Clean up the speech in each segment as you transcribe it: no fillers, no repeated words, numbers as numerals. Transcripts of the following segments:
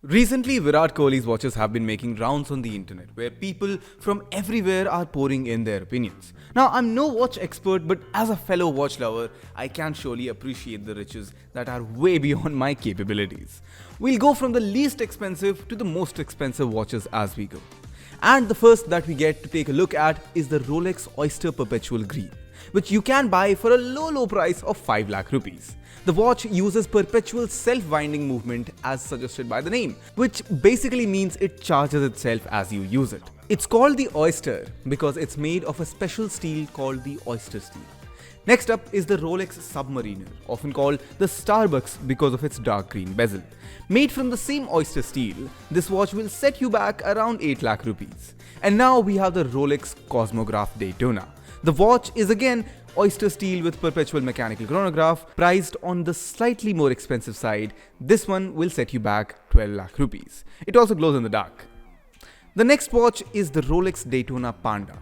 Recently, Virat Kohli's watches have been making rounds on the internet where people from everywhere are pouring in their opinions. Now, I'm no watch expert, but as a fellow watch lover, I can surely appreciate the riches that are way beyond my capabilities. We'll go from the least expensive to the most expensive watches as we go. And the first that we get to take a look at is the Rolex Oyster Perpetual Green, which you can buy for a low price of 5 lakh rupees. The watch uses perpetual self-winding movement as suggested by the name, which basically means it charges itself as you use it. It's called the Oyster because it's made of a special steel called the Oyster steel. Next up is the Rolex Submariner, often called the Starbucks because of its dark green bezel. Made from the same Oyster steel, this watch will set you back around 8 lakh rupees. And now we have the Rolex Cosmograph Daytona. The watch is again Oyster steel with perpetual mechanical chronograph, priced on the slightly more expensive side. This one will set you back 12 lakh rupees. It also glows in the dark. The next watch is the Rolex Daytona Panda.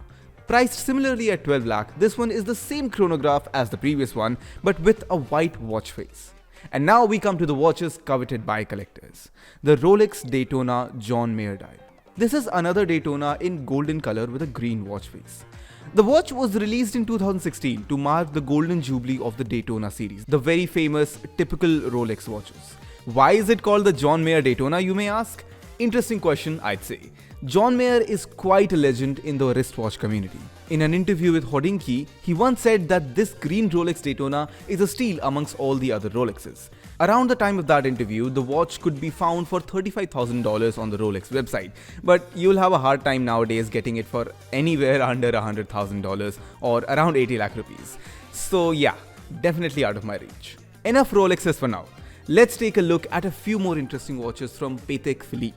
Priced similarly at 12 lakh, this one is the same chronograph as the previous one, but with a white watch face. And now we come to the watches coveted by collectors. The Rolex Daytona John Mayer dial. This is another Daytona in golden color with a green watch face. The watch was released in 2016 to mark the golden jubilee of the Daytona series, the very famous typical Rolex watches. Why is it called the John Mayer Daytona, you may ask? Interesting question, I'd say. John Mayer is quite a legend in the wristwatch community. In an interview with Hodinkee, he once said that this green Rolex Daytona is a steal amongst all the other Rolexes. Around the time of that interview, the watch could be found for $35,000 on the Rolex website, but you'll have a hard time nowadays getting it for anywhere under $100,000 or around 80 lakh rupees. So yeah, definitely out of my reach. Enough Rolexes for now. Let's take a look at a few more interesting watches from Patek Philippe.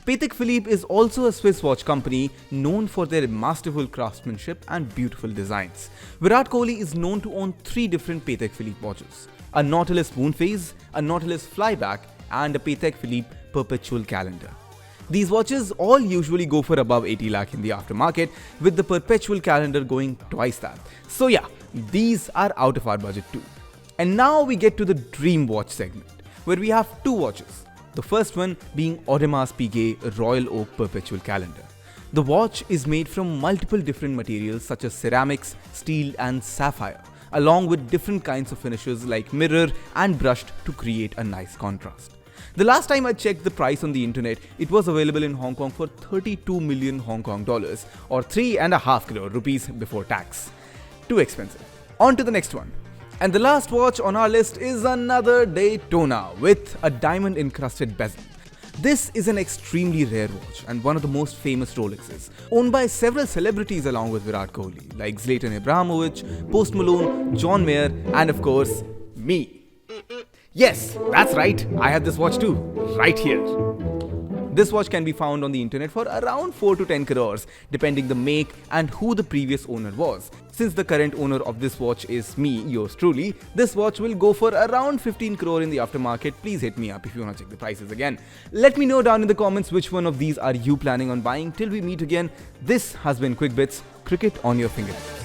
Patek Philippe is also a Swiss watch company known for their masterful craftsmanship and beautiful designs. Virat Kohli is known to own 3 different Patek Philippe watches: a Nautilus Moonphase, a Nautilus Flyback, and a Patek Philippe Perpetual Calendar. These watches all usually go for above 80 lakh in the aftermarket, with the Perpetual Calendar going twice that. So yeah, these are out of our budget too. And now we get to the dream watch segment, where we have 2 watches. The first one being Audemars Piguet Royal Oak Perpetual Calendar. The watch is made from multiple different materials such as ceramics, steel and sapphire, along with different kinds of finishes like mirror and brushed to create a nice contrast. The last time I checked the price on the internet, it was available in Hong Kong for 32 million Hong Kong dollars or 3.5 crore rupees before tax. Too expensive. On to the next one. And the last watch on our list is another Daytona with a diamond encrusted bezel. This is an extremely rare watch and one of the most famous Rolexes, owned by several celebrities along with Virat Kohli, like Zlatan Ibrahimovic, Post Malone, John Mayer, and of course, me. Yes, that's right, I have this watch too, right here. This watch can be found on the internet for around 4 to 10 crores, depending the make and who the previous owner was. Since the current owner of this watch is me, yours truly, this watch will go for around 15 crore in the aftermarket. Please hit me up if you want to check the prices again. Let me know down in the comments which one of these are you planning on buying. Till we meet again, this has been QuickBits, cricket on your fingertips.